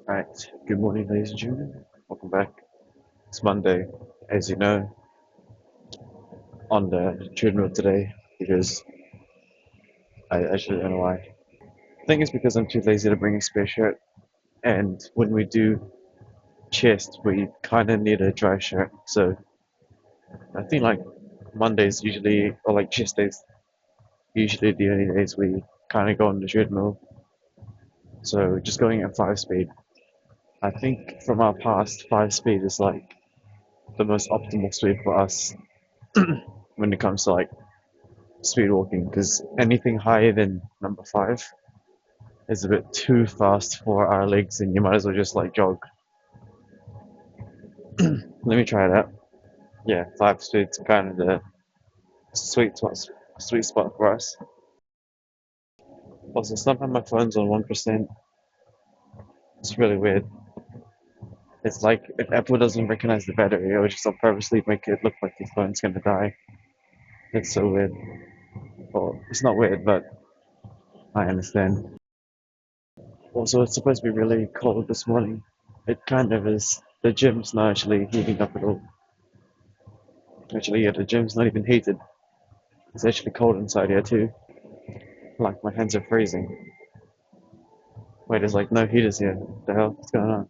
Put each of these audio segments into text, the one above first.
Right, good morning, ladies and gentlemen. Welcome back. It's Monday, as you know, on the treadmill today because I actually don't know why. I think it's because I'm too lazy to bring a spare shirt, and when we do chest, we kind of need a dry shirt. So I think like Mondays usually, or like chest days, usually the only days we kind of go on the treadmill. So just going at 5 speed. I think from our past, 5 speed is like the most optimal speed for us when it comes to like speed walking because anything higher than number five is a bit too fast for our legs, and you might as well just like jog. Let me try that. Yeah, 5 speed's kind of the sweet spot, sweet spot for us. Also, somehow my phone's on 1%. It's really weird. It's like if Apple doesn't recognize the battery, it will just purposely make it look like your phone's gonna die. It's so weird. Well, it's not weird, but I understand. Also, it's supposed to be really cold this morning. It kind of is. The gym's not actually heating up at all. Actually, yeah, the gym's not even heated. It's actually cold inside here too. Like my hands are freezing. Wait, there's like no heaters here. What the hell? What's going on?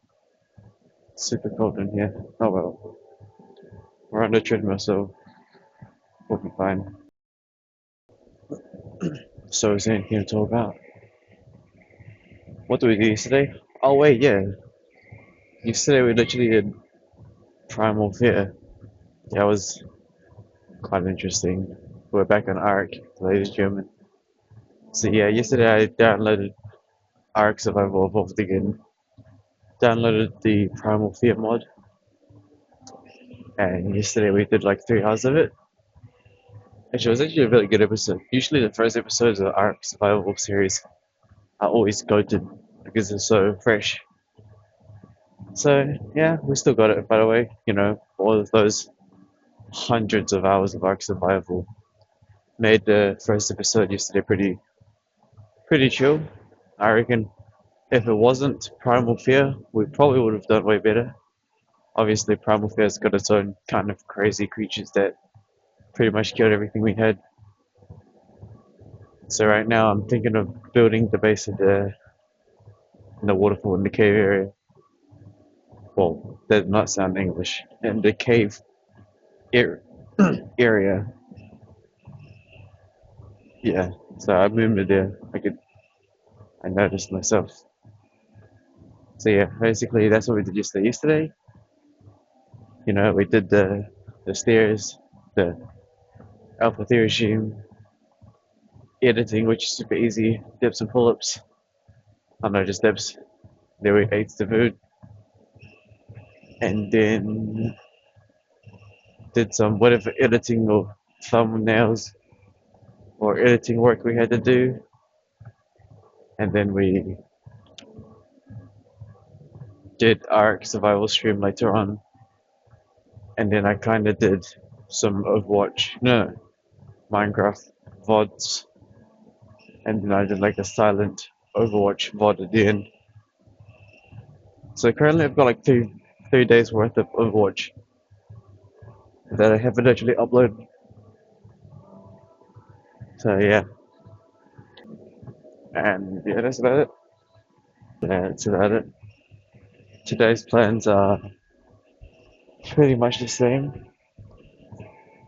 It's super cold in here. Oh well. We're on the treadmill, so we'll be fine. So is there anything to talk about? What did we do yesterday? Oh wait, yeah. Yesterday we literally did Primal Fear. That was quite interesting. We're back on Ark, ladies and gentlemen. So yeah, yesterday I downloaded Ark Survival Evolved again. Downloaded the Primal Fear mod, and yesterday we did like 3 hours of it. Actually, it was actually a really good episode. Usually, the first episodes of the Ark Survival series are always goated because they're so fresh. So, yeah, we still got it, by the way. You know, all of those hundreds of hours of Ark Survival made the first episode yesterday pretty chill. I reckon if it wasn't Primal Fear, we probably would have done way better. Obviously, Primal Fear's got its own kind of crazy creatures that pretty much killed everything we had. So right now, I'm thinking of building the base of the waterfall in the cave area. Well, that does not sound English. In the cave ar- area, yeah. So I moved there. I noticed myself. So yeah, basically that's what we did yesterday. Yesterday, you know, we did the stairs, the alpha theory regime, editing, which is super easy, dips and pull-ups. I know, just dips. Then we ate the food, and then did some whatever editing or thumbnails or editing work we had to do, and then we did Ark survival stream later on, and then I kind of did some Overwatch, no, Minecraft VODs, and then I did like a silent Overwatch VOD at the end. So currently I've got like 3 days worth of Overwatch that I haven't actually uploaded. So yeah, and yeah, that's about it. Yeah, that's about it. Today's plans are pretty much the same.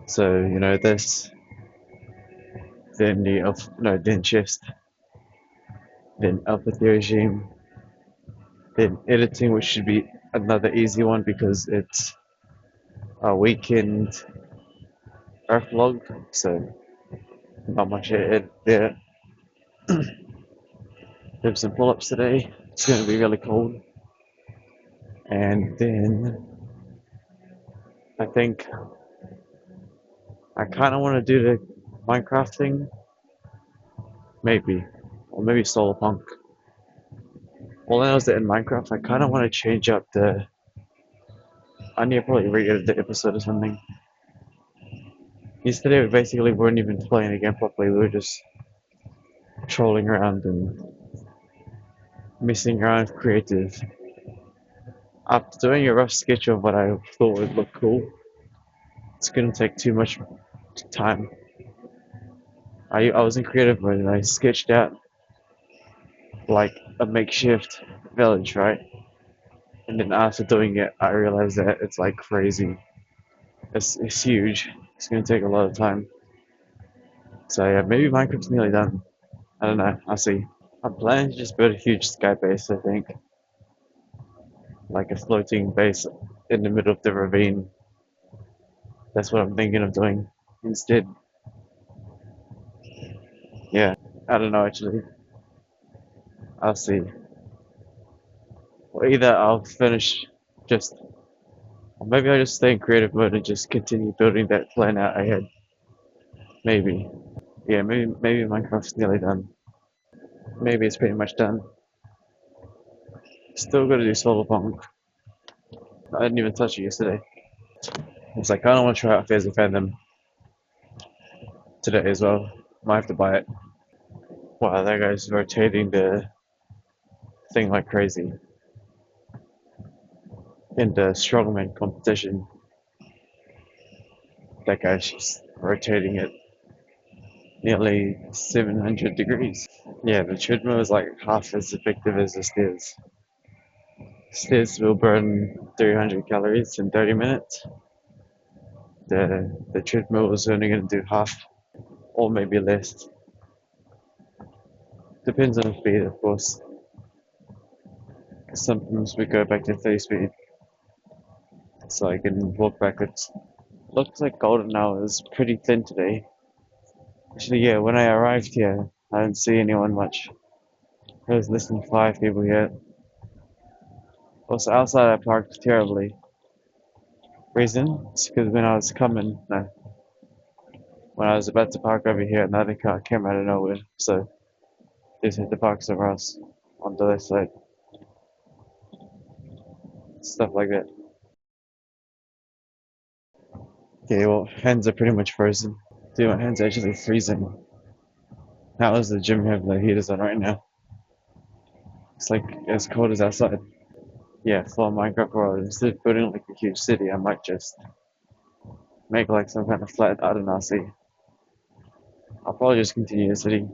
So you know, this, then the no, then chest, then alpha theory regime, then editing, which should be another easy one because it's a weekend earth log, so not much to edit there. Did some pull-ups today. It's going to be really cold, and then I think I kind of want to do the Minecraft thing, maybe, or maybe Solar Punk. All I know is that in Minecraft, I kind of want to change up the. I need to probably re-edit the episode or something. Yesterday, we basically weren't even playing the game properly. We were just trolling around and messing around with creative. After doing a rough sketch of what I thought would look cool, it's gonna take too much time. I was in creative mode and I sketched out like a makeshift village, right? And then after doing it, I realized that it's like crazy. It's huge. It's gonna take a lot of time. So yeah, maybe Minecraft's nearly done. I don't know. I'll see. I'm planning to just build a huge sky base. I think, like a floating base in the middle of the ravine. That's what I'm thinking of doing instead. Yeah, I don't know actually. I'll see. Or either I'll finish just, or maybe I'll just stay in creative mode and just continue building that plan out ahead. Maybe. Yeah, maybe Minecraft's nearly done. Maybe it's pretty much done. Still gotta do Solarpunk. I didn't even touch it yesterday. It's like I don't want to try out Phase of Fandom today as well. Might have to buy it. Wow, that guy's rotating the thing like crazy. In the strongman competition, that guy's just rotating it nearly 700 degrees. Yeah, the treadmill is like half as effective as the stairs. Stairs will burn 300 calories in 30 minutes. The treadmill is only going to do half, or maybe less. Depends on the speed, of course. Sometimes we go back to 30 speed, so I can walk backwards. Looks like golden hour is pretty thin today. Actually, yeah, when I arrived here, I didn't see anyone much. There was less than 5 people here. Also, outside I parked terribly. Reason? It's because when I was coming, no, when I was about to park over here, another car came out of nowhere. So, just had to park somewhere else on the left side. Stuff like that. Okay, well, hands are pretty much frozen. Dude, my hands are actually freezing. How does the gym have the heaters on right now? It's like as cold as outside. Yeah, for Minecraft World, instead of building like a huge city, I might just make like some kind of flat, I don't know, see. I'll probably just continue the city.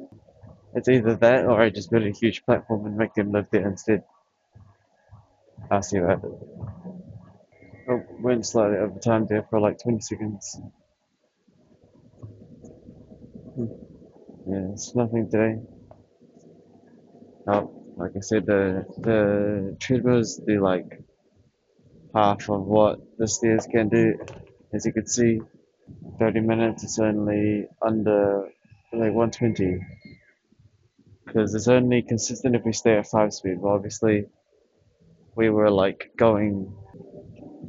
It's either that or I just build a huge platform and make them live there instead. I'll see that. Oh, went slightly over time there for like 20 seconds. Yeah, it's nothing today. Oh, like I said, the treadmills do like half of what the stairs can do. As you can see, 30 minutes is only under like 120 because it's only consistent if we stay at 5 speed. Well, obviously, we were like going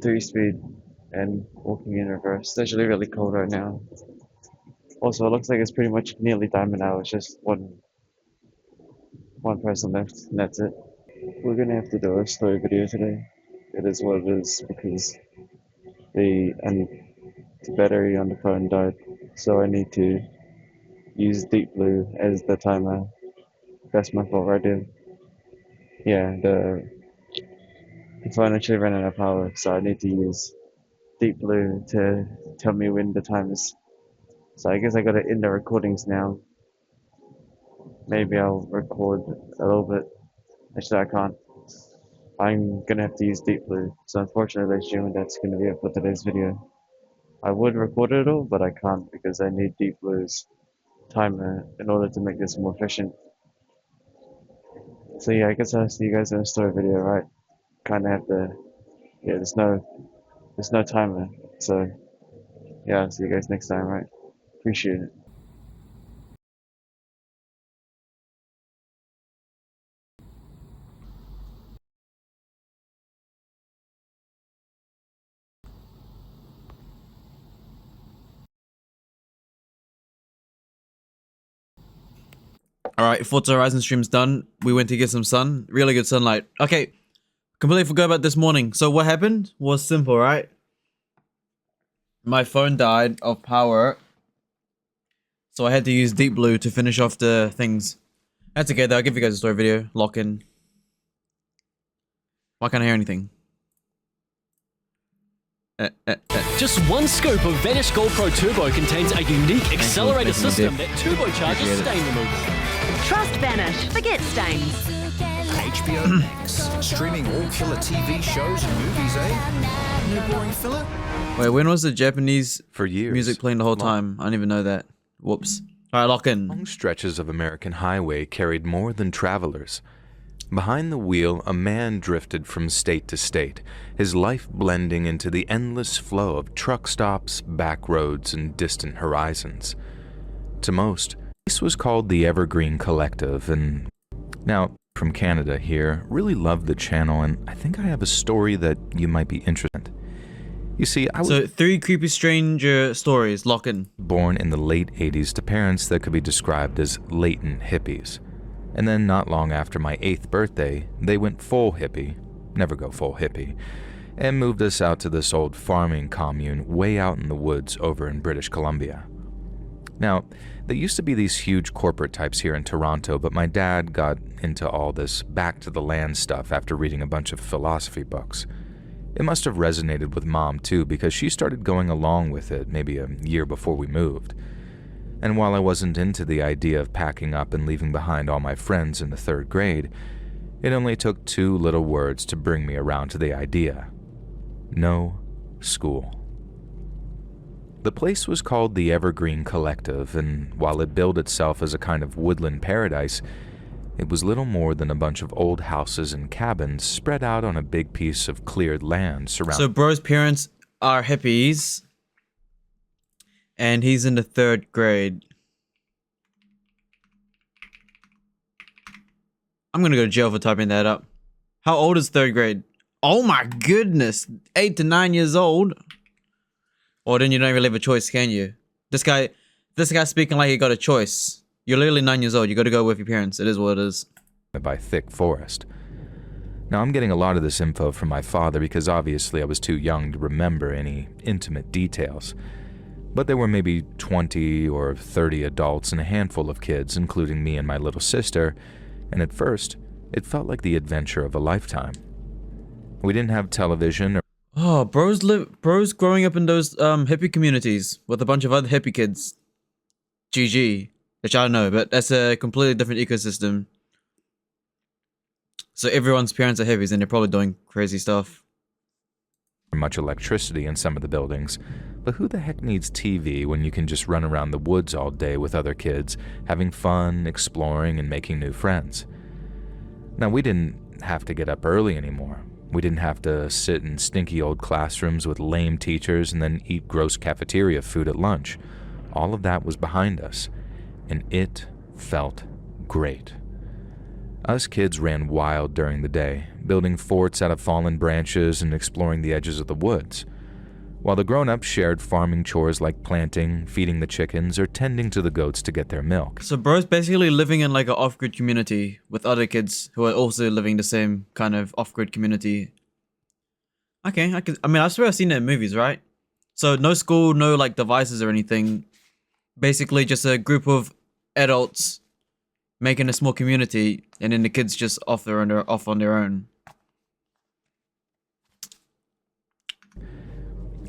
3 speed and walking in reverse. It's actually really cold right now. Also, it looks like it's pretty much nearly diamond hour. It's just one person left, and that's it. We're gonna have to do a story video today. It is what it is because and the battery on the phone died, so I need to use Deep Blue as the timer. That's my fault right there. Yeah, the phone actually ran out of power, so I need to use Deep Blue to tell me when the time is. So I guess I gotta end the recordings now. Maybe I'll record a little bit. Actually, I can't. I'm gonna have to use Deep Blue. So unfortunately, ladies and gentlemen, that's gonna be it for today's video. I would record it all, but I can't because I need Deep Blue's timer in order to make this more efficient. So yeah, I guess I'll see you guys in a story video, right? Kinda have to, yeah, there's no timer. So yeah, I'll see you guys next time, right? Appreciate it. Alright, Forza Horizon stream's done. We went to get some sun. Really good sunlight. Okay, completely forgot about this morning. So what happened was simple, right? My phone died of power. So I had to use Deep Blue to finish off the things. That's okay though, I'll give you guys a story video. Lock in. Why can't I hear anything? Just one scoop of Vanish Gold Pro Turbo contains a unique accelerator Thank you, system Dick. that turbocharges Appreciate it. stain removal. Trust Vanish. Forget stains. HBO Max, streaming all killer TV shows and movies, eh? No boring filler? Wait, when was the Japanese For years, music playing the whole time? I didn't even know that. Whoops. Alright, lock in. long stretches of American highway carried more than travelers. Behind the wheel, a man drifted from state to state, his life blending into the endless flow of truck stops, back roads, and distant horizons. To most, this was called the Evergreen Collective, and now, from Canada here, really love the channel, and I think I have a story that you might be interested in. You see, I was So, 3 creepy stranger stories. Lock in. born in the late 80s to parents that could be described as latent hippies. And then not long after my 8th birthday, they went full hippie, never go full hippie, and moved us out to this old farming commune way out in the woods over in British Columbia. Now, there used to be these huge corporate types here in Toronto, but my dad got into all this back to the land stuff after reading a bunch of philosophy books. It must have resonated with Mom too, because she started going along with it maybe a year before we moved. And while I wasn't into the idea of packing up and leaving behind all my friends in the 3rd grade, it only took 2 little words to bring me around to the idea. No school. The place was called the Evergreen Collective, and while it billed itself as a kind of woodland paradise, it was little more than a bunch of old houses and cabins spread out on a big piece of cleared land So, surrounded bro's parents are hippies. And he's in the 3rd grade. I'm gonna go to jail for typing that up. How old is 3rd grade? Oh my goodness. 8 to 9 years old. Or then you don't really have a choice, can you? This guy's speaking like he got a choice. You're literally 9 years old. You gotta go with your parents. It is what it is. by thick forest. Now, I'm getting a lot of this info from my father because obviously I was too young to remember any intimate details. But there were maybe 20 or 30 adults and a handful of kids, including me and my little sister, and at first, it felt like the adventure of a lifetime. We didn't have television or Oh, bro's growing up in those hippie communities with a bunch of other hippie kids. GG. Which I don't know, but that's a completely different ecosystem. So everyone's parents are hippies and they're probably doing crazy stuff. much electricity in some of the buildings. But who the heck needs TV when you can just run around the woods all day with other kids, having fun, exploring, and making new friends? Now, we didn't have to get up early anymore. We didn't have to sit in stinky old classrooms with lame teachers and then eat gross cafeteria food at lunch. All of that was behind us, and it felt great. Us kids ran wild during the day, building forts out of fallen branches and exploring the edges of the woods, while the grown-ups shared farming chores like planting, feeding the chickens, or tending to the goats to get their milk. So bro's basically living in like an off-grid community with other kids who are also living the same kind of off-grid community. Okay, I mean, I swear I've seen it in movies, right? So no school, no like devices or anything. Basically just a group of adults making a small community, and then the kids just off on their own.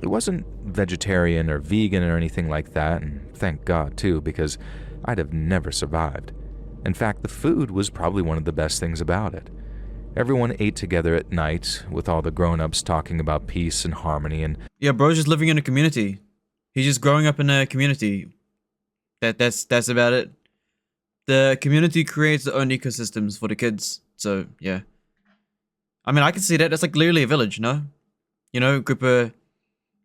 It wasn't vegetarian or vegan or anything like that, and thank God too, because I'd have never survived. In fact, the food was probably one of the best things about it. Everyone ate together at night, with all the grown-ups talking about peace and harmony, and Yeah, bro's just living in a community. He's just growing up in a community. That's about it. The community creates their own ecosystems for the kids. So yeah, I mean, I can see that. That's like literally a village, no? You know, group of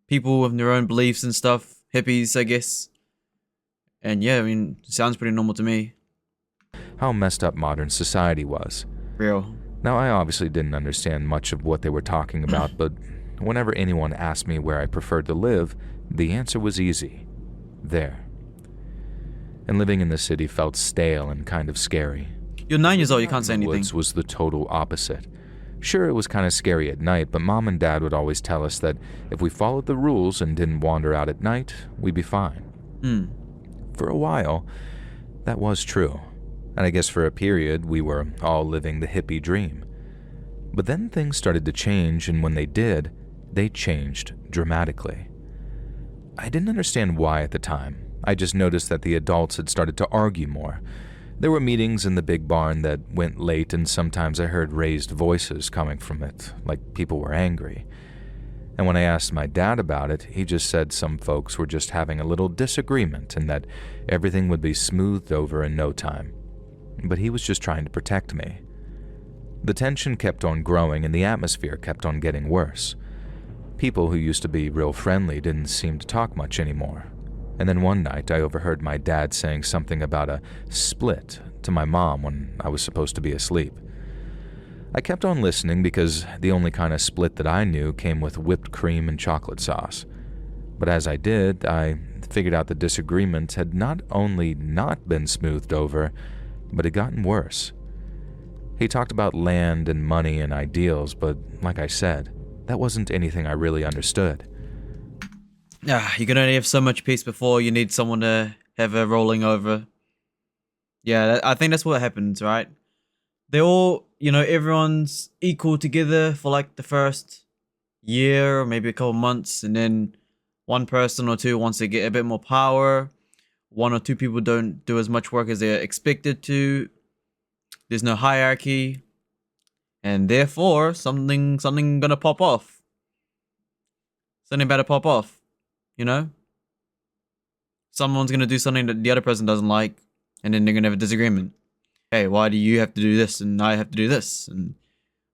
people with their own beliefs and stuff. Hippies, I guess. And yeah, I mean, it sounds pretty normal to me. how messed up modern society was. Real. Now, I obviously didn't understand much of what they were talking about, but whenever anyone asked me where I preferred to live, the answer was easy. There. And living in the city felt stale and kind of scary. You're 9 years old, you can't say The anything. woods was the total opposite. Sure, it was kind of scary at night, but Mom and Dad would always tell us that if we followed the rules and didn't wander out at night, we'd be fine. For a while, that was true. And I guess for a period, we were all living the hippie dream. But then things started to change, and when they did, they changed dramatically. I didn't understand why at the time. I just noticed that the adults had started to argue more. There were meetings in the big barn that went late, and sometimes I heard raised voices coming from it, like people were angry. And when I asked my dad about it, he just said some folks were just having a little disagreement and that everything would be smoothed over in no time. But he was just trying to protect me. The tension kept on growing and the atmosphere kept on getting worse. People who used to be real friendly didn't seem to talk much anymore. And then one night I overheard my dad saying something about a split to my mom when I was supposed to be asleep. I kept on listening because the only kind of split that I knew came with whipped cream and chocolate sauce. But as I did, I figured out the disagreement had not only not been smoothed over, but had gotten worse. He talked about land and money and ideals, but like I said, that wasn't anything I really understood. You can only have so much peace before you need someone to have a rolling over. Yeah, I think that's what happens, right? They all, everyone's equal together for like the first year or maybe a couple months, and then one person or two wants to get a bit more power. One or two people don't do as much work as they're expected to. There's no hierarchy, and therefore something gonna pop off. Something better pop off, Someone's gonna do something that the other person doesn't like, and then they're gonna have a disagreement. Hey, why do you have to do this and I have to do this? And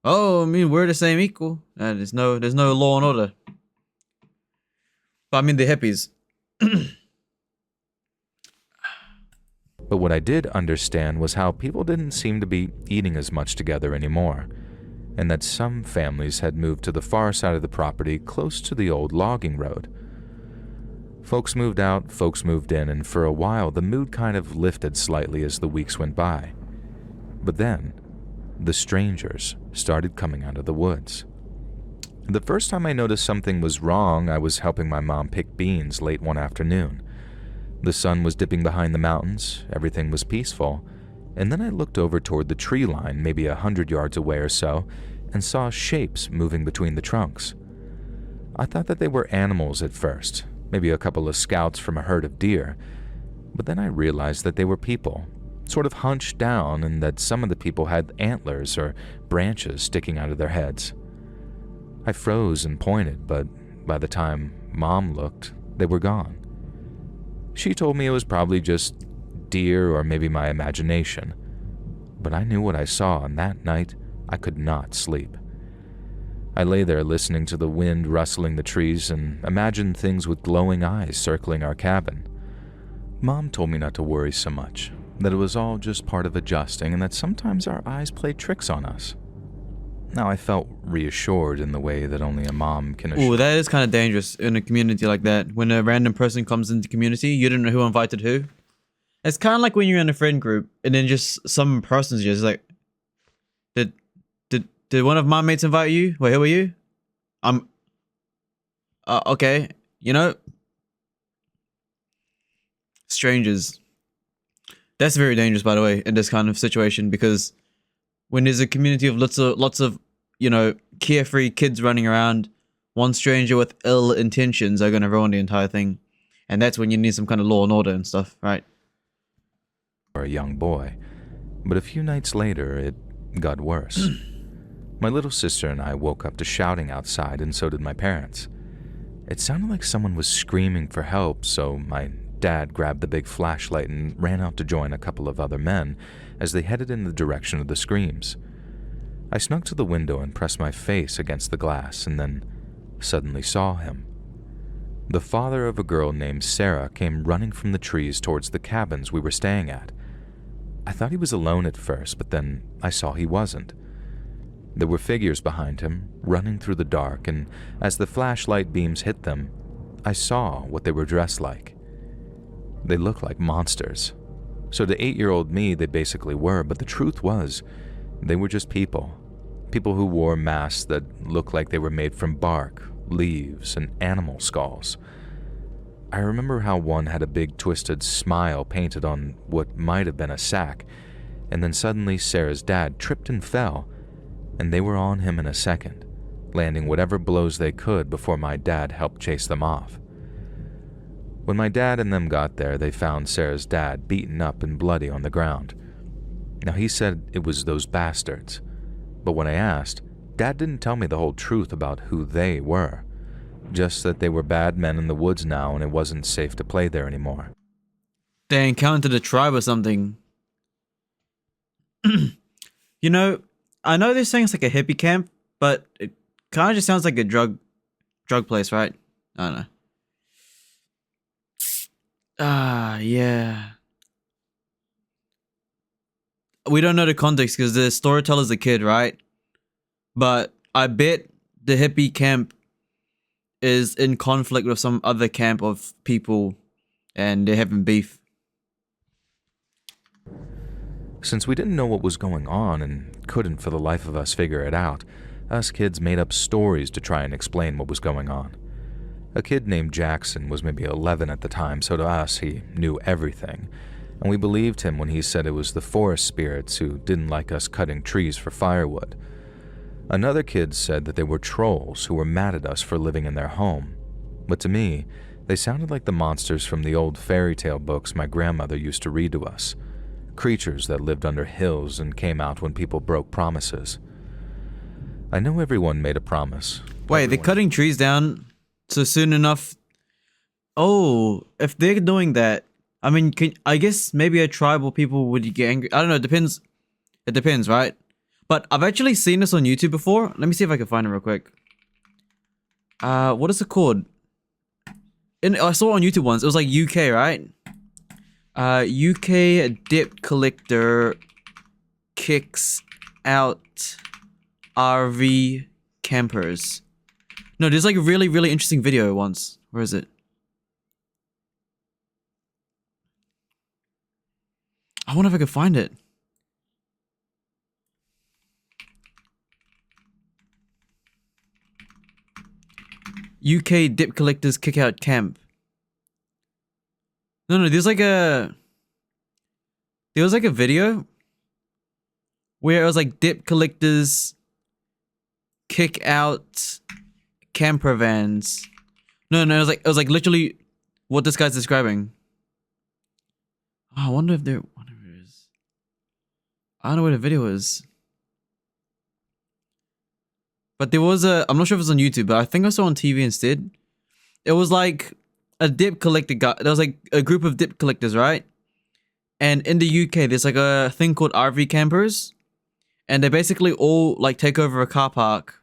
we're the same equal. There's no law and order. But they're hippies. But what I did understand was how people didn't seem to be eating as much together anymore, and that some families had moved to the far side of the property close to the old logging road. Folks moved out, folks moved in, and for a while the mood kind of lifted slightly as the weeks went by. But then, the strangers started coming out of the woods. The first time I noticed something was wrong, I was helping my mom pick beans late one afternoon. The sun was dipping behind the mountains, everything was peaceful, and then I looked over toward the tree line, maybe 100 yards away or so, and saw shapes moving between the trunks. I thought that they were animals at first, maybe a couple of scouts from a herd of deer, but then I realized that they were people, sort of hunched down, and that some of the people had antlers or branches sticking out of their heads. I froze and pointed, but by the time Mom looked, they were gone. She told me it was probably just deer or maybe my imagination, but I knew what I saw, and that night I could not sleep. I lay there listening to the wind rustling the trees and imagined things with glowing eyes circling our cabin. Mom told me not to worry so much, that it was all just part of adjusting, and that sometimes our eyes play tricks on us. Now I felt reassured in the way that only a mom can assure. Ooh, that is kind of dangerous in a community like that. When a random person comes into the community, you don't know who invited who. It's kind of like when you're in a friend group and then just some person's just like, did one of my mates invite you? Wait, who are you? Okay, strangers. That's very dangerous, by the way, in this kind of situation, because when there's a community of lots of carefree kids running around, one stranger with ill intentions are going to ruin the entire thing, and that's when you need some kind of law and order and stuff, right? For a young boy, but a few nights later it got worse. My little sister and I woke up to shouting outside, and so did my parents. It sounded like someone was screaming for help, so my Dad grabbed the big flashlight and ran out to join a couple of other men as they headed in the direction of the screams. I snuck to the window and pressed my face against the glass, and then suddenly saw him. The father of a girl named Sarah came running from the trees towards the cabins we were staying at. I thought he was alone at first, but then I saw he wasn't. There were figures behind him, running through the dark, and as the flashlight beams hit them, I saw what they were dressed like. They looked like monsters. So to 8-year-old me, they basically were, but the truth was, they were just people. People who wore masks that looked like they were made from bark, leaves, and animal skulls. I remember how one had a big twisted smile painted on what might have been a sack, and then suddenly Sarah's dad tripped and fell, and they were on him in a second, landing whatever blows they could before my dad helped chase them off. When my dad and them got there, they found Sarah's dad beaten up and bloody on the ground. Now, he said it was those bastards, but when I asked, Dad didn't tell me the whole truth about who they were, just that they were bad men in the woods now and it wasn't safe to play there anymore. They encountered a tribe or something. You know, I know they're saying it's like a hippie camp, but it kind of just sounds like a drug place, right? I don't know. Yeah. We don't know the context because the storyteller's a kid, right? But I bet the hippie camp is in conflict with some other camp of people and they're having beef. Since we didn't know what was going on and couldn't for the life of us figure it out, us kids made up stories to try and explain what was going on. A kid named Jackson was maybe 11 at the time, so to us he knew everything, and we believed him when he said it was the forest spirits who didn't like us cutting trees for firewood. Another kid said that they were trolls who were mad at us for living in their home, but to me, they sounded like the monsters from the old fairy tale books my grandmother used to read to us. Creatures that lived under hills and came out when people broke promises. I know everyone made a promise. Wait, they're cutting trees down so soon enough. Oh, if they're doing that, I mean, I guess maybe a tribal people would get angry. I don't know, it depends. It depends, right? But I've actually seen this on YouTube before. Let me see if I can find it real quick. What is it called? I saw it on YouTube once. It was like UK, right? UK dip collector kicks out RV campers. No, there's like a really, really interesting video once. Where is it? I wonder if I could find it. UK dip collectors kick out camp. No, there was like a video where it was like dip collectors kick out camper vans. No, it was like literally what this guy's describing. Oh, I wonder if there, whatever it is. I don't know where the video is. But there was I'm not sure if it's on YouTube, but I think I saw it on TV instead. It was like a dip collector guy. There was like a group of dip collectors, right? And in the UK, there's like a thing called RV campers. And they basically all like take over a car park.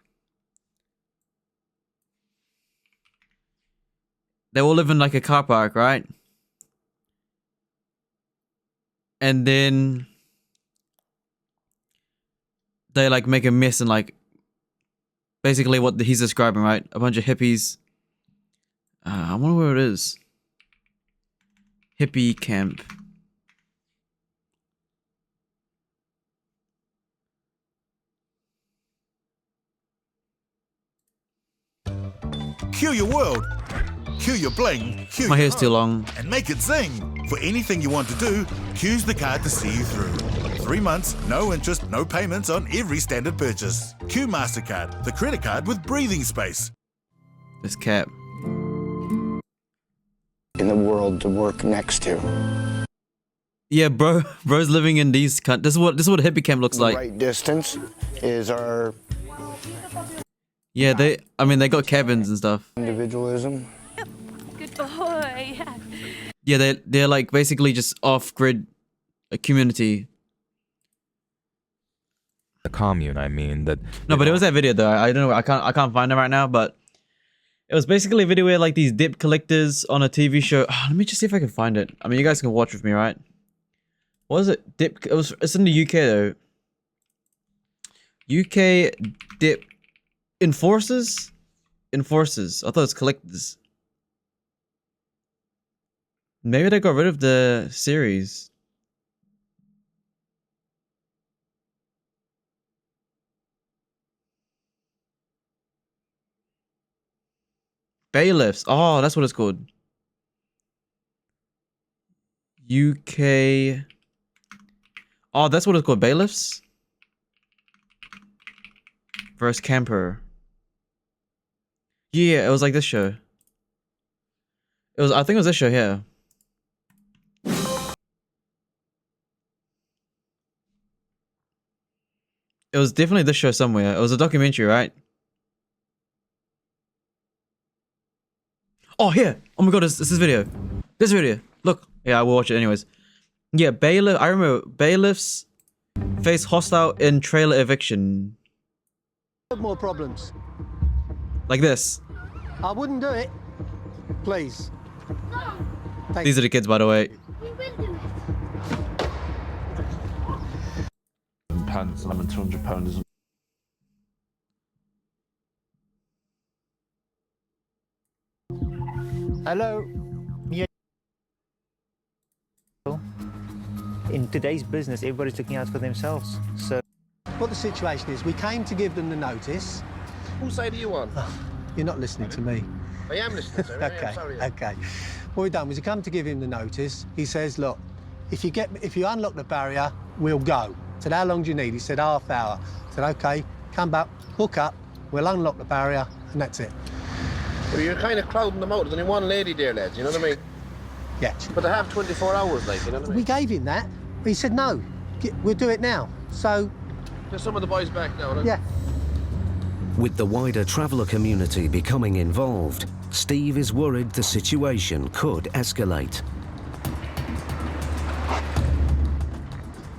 They all live in like a car park, right? And then they like make a mess and like basically what he's describing, right? A bunch of hippies. I wonder where it is. Hippie camp. Cue your world. Cue your bling. Cue My your hair's too hope, long. and make it zing. For anything you want to do, Cue's the card to see you through. 3 months, no interest, no payments on every standard purchase. Q MasterCard, the credit card with breathing space. This cap. In the world to work next to. Yeah, bro's living in these. This is what a hippie camp looks like. Right distance is our Yeah, they got cabins and stuff. individualism. Good boy. Yeah, they're like basically just off-grid a community. The commune, I mean, that... No, but it was that video though. I don't know. I can't find it right now, but it was basically a video where like these dip collectors on a TV show. Oh, let me just see if I can find it. I mean, you guys can watch with me, right? What is it? It's in the UK though. UK dip enforcers. I thought it's collectors. Maybe they got rid of the series. Bailiffs. Oh, that's what it's called. UK. Oh, that's what it's called. Bailiffs versus camper. Yeah, it was like this show. It was, I think it was this show here. It was definitely this show somewhere. It was a documentary, right? Oh, here! Oh my god, this video. This video. Look. Yeah, I will watch it anyways. Yeah, bailiff. I remember bailiffs face hostile in trailer eviction. More problems. Like this. I wouldn't do it. Please. These are the kids, by the way. Pounds, I'm £200. Hello. Yeah. In today's business, everybody's looking out for themselves. So, What the situation is, we came to give them the notice. Whose side are you on? You're not listening to me. I am listening, sir. Okay, okay. What we've done was we come to give him the notice. He says, look, if you unlock the barrier, we'll go. I said, how long do you need? He said, half hour. I said, okay, come back, hook up, we'll unlock the barrier, and that's it. Well, you're kind of crowding them out. There's only one lady there, lads, you know what I mean? Yeah. But they have 24 hours, like, you know what I mean? We gave him that. He said, no, we'll do it now. So... There's some of the boys back now, right? Yeah. With the wider traveller community becoming involved, Steve is worried the situation could escalate.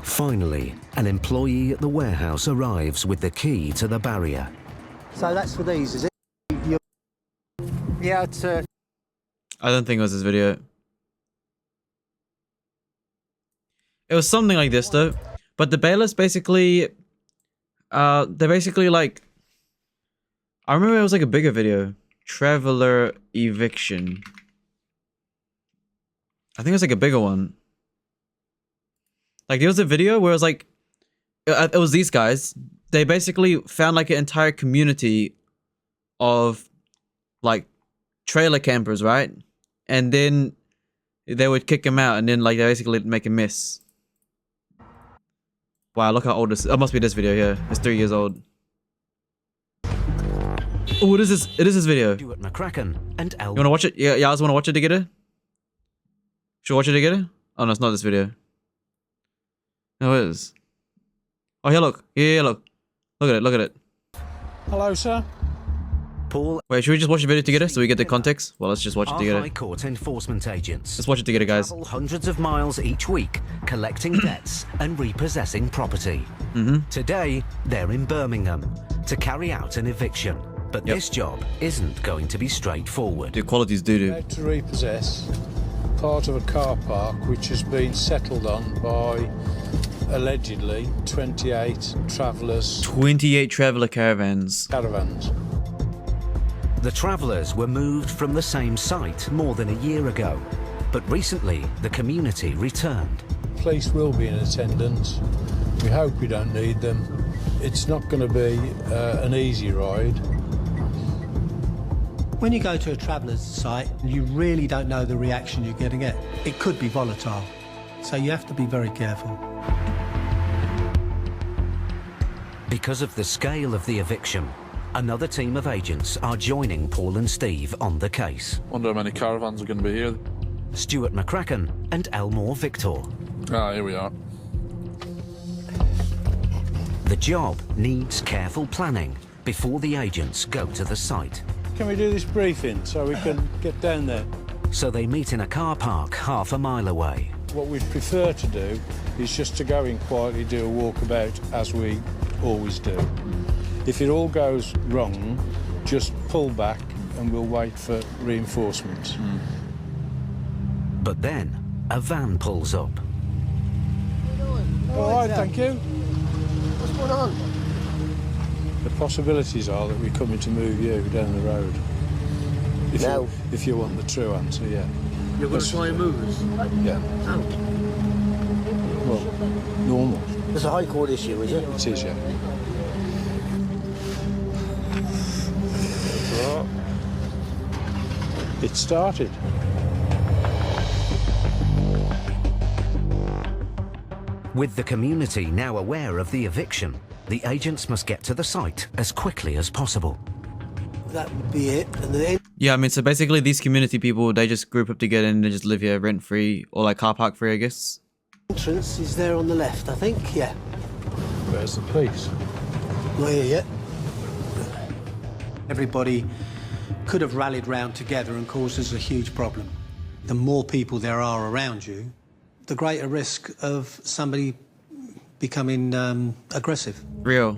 Finally, an employee at the warehouse arrives with the key to the barrier. So that's for these, is it? yeah, it's I don't think it was this video. It was something like this though. But the bailiffs basically they're basically like, I remember it was like a bigger video. Traveler eviction. I think it was like a bigger one. Like there was a video where it was like, it was these guys. They basically found like an entire community of like trailer campers, right? And then they would kick him out and then like they basically make a mess. Wow, look how old this is. It must be this video here. It's 3 years old. Oh, what is this? It is this video. Stuart McCracken and You wanna watch it? Yeah, you guys wanna watch it together? Should we watch it together? Oh no, it's not this video. No, it is. Oh, here, look. Here, look. Look at it, look at it. Hello, sir. Paul. Wait, should we just watch the video together so we get the context? Well, let's just watch it Our together. High Court enforcement agents. Let's watch it together, guys. Travel hundreds of miles each week, collecting debts and repossessing property. Today, they're in Birmingham to carry out an eviction. But this job isn't going to be straightforward. The quality's doo-doo. About to repossess part of a car park which has been settled on by, allegedly, 28 travellers. 28 traveller caravans. The travellers were moved from the same site more than a year ago. But recently, the community returned. Police will be in attendance. We hope we don't need them. It's not going to be an easy ride. When you go to a traveller's site, you really don't know the reaction you're going to get. It could be volatile, so you have to be very careful. Because of the scale of the eviction, another team of agents are joining Paul and Steve on the case. Wonder how many caravans are going to be here. Stuart McCracken and Elmore Victor. Ah, here we are. The job needs careful planning before the agents go to the site. Can we do this briefing so we can get down there? So they meet in a car park half a mile away. What we'd prefer to do is just to go in quietly, do a walkabout as we always do. If it all goes wrong, just pull back and we'll wait for reinforcements. But then a van pulls up. All right, thank you. What's going on? The possibilities are that we're coming to move you down the road. If you want the true answer, yeah. You're going to try and move us? Yeah. How? Well, normal. It's a High Court issue, is it? It is, yeah. It started. With the community now aware of the eviction, the agents must get to the site as quickly as possible. that would be it. And the Yeah, I mean, so basically these community people, they just group up together and they just live here rent free or like car park free, I guess. entrance is there on the left, I think. Yeah. Where's the police? Not here yet. Everybody could have rallied round together and caused us a huge problem. The more people there are around you, the greater risk of somebody becoming aggressive. Real.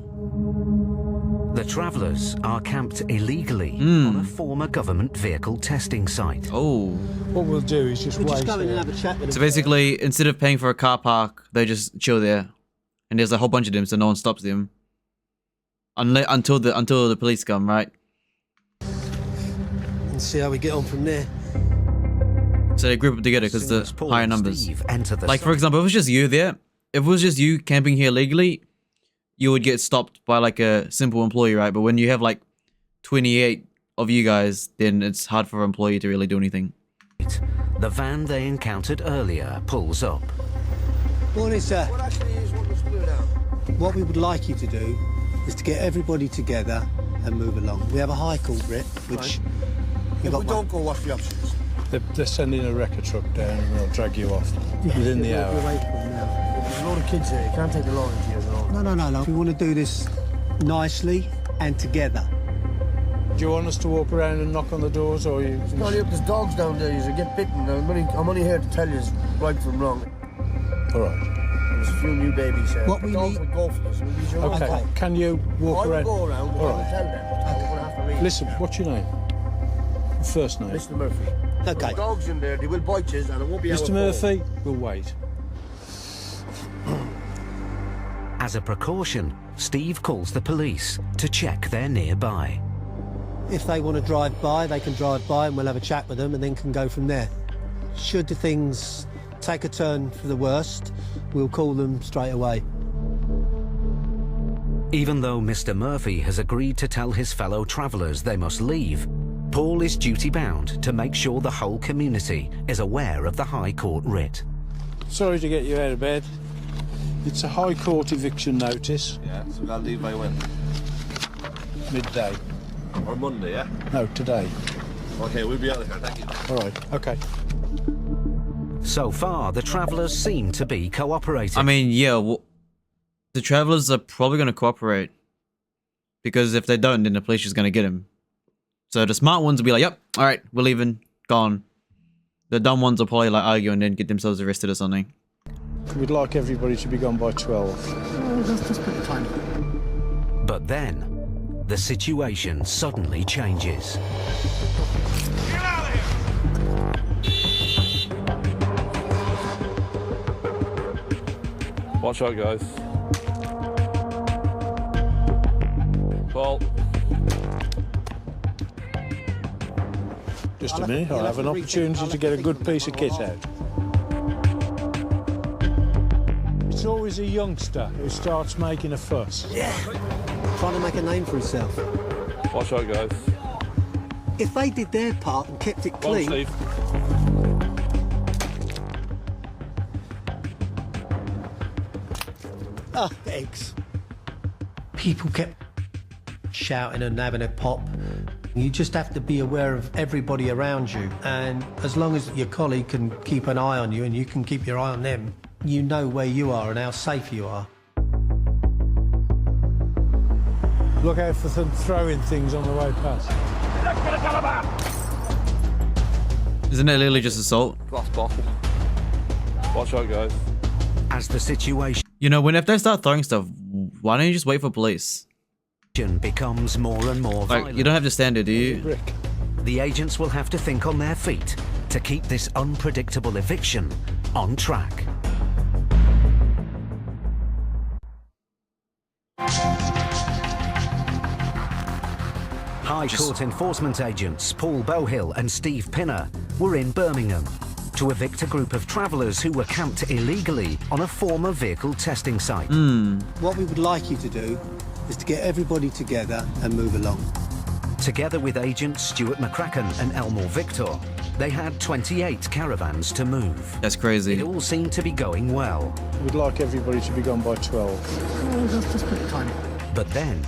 The travellers are camped illegally on a former government vehicle testing site. Oh. What we'll do is just We'll wait. just go in and have a chat with So them. basically, instead of paying for a car park, they just chill there. And there's a whole bunch of them, so no one stops them. Until the police come, right? And see how we get on from there. So they group up together because Soon the as Paul higher and numbers. Steve enter the Like, for site. example, if it was just you there, if it was just you camping here legally, you would get stopped by like a simple employee, right? But when you have like 28 of you guys, then it's hard for an employee to really do anything. The van they encountered earlier pulls up. Morning, sir. What we would like you to do is to get everybody together and move along. We have a high court writ, which If we don't go, what's the options? They're sending a wrecker truck down and they'll drag you off within the hour. There's a lot of kids here. You can't take the law into yours at all. No. We want to do this nicely and together. Do you want us to walk around and knock on the doors, or you? No, there's dogs down there. You get bitten. I'm only here to tell you right from wrong. All right. There's a few new babies here. What we dogs need- will go for this. These are Okay. Okay. Can you walk I will around? go around and All I will right. tell them. I'm going to have to read. Listen, what's your name? First name. Mr. Murphy. Okay. There's dogs in there. They will bite you, and it won't be Mr. Murphy, we'll wait. As a precaution, Steve calls the police to check they're nearby. If they want to drive by, they can drive by and we'll have a chat with them and then can go from there. Should the things take a turn for the worst, we'll call them straight away. Even though Mr. Murphy has agreed to tell his fellow travellers they must leave, Paul is duty-bound to make sure the whole community is aware of the High Court writ. Sorry to get you out of bed. It's a High Court eviction notice. Yeah, so we'll leave by when? Midday. On Monday, yeah? No, today. Okay, we'll be out of here. Thank you. All right. Okay. So far, the travellers seem to be cooperating. I mean, yeah, well, the travelers are probably going to cooperate. Because if they don't, then the police is going to get them. So the smart ones will be like, yep, all right, we're leaving, gone. The dumb ones will probably like argue and then get themselves arrested or something. We'd like everybody to be gone by 12. Oh, that's pretty time. But then, the situation suddenly changes. Watch out, guys. Paul. Just a minute, I'll have an opportunity to get a good piece of kit out. It's always a youngster who starts making a fuss. Yeah. Trying to make a name for himself. Watch out, guys. If they did their part and kept it Come on, clean, Steve. eggs. People kept shouting and having a pop. You just have to be aware of everybody around you. And as long as your colleague can keep an eye on you and you can keep your eye on them, you know where you are and how safe you are. Look out for them throwing things on the way past. Isn't it literally just assault? Glass bottle. Watch out, guys. As the situation You know, when if they start throwing stuff, why don't you just wait for police? becomes more and more Like, violent, you don't have to stand there, do you? the agents will have to think on their feet to keep this unpredictable eviction on track. High Court enforcement agents Paul Bowhill and Steve Pinner were in Birmingham to evict a group of travellers who were camped illegally on a former vehicle testing site. What we would like you to do is to get everybody together and move along. Together with agents Stuart McCracken and Elmore Victor, they had 28 caravans to move. That's crazy. It all seemed to be going well. We'd like everybody to be gone by 12. Oh, that's pretty time. But then,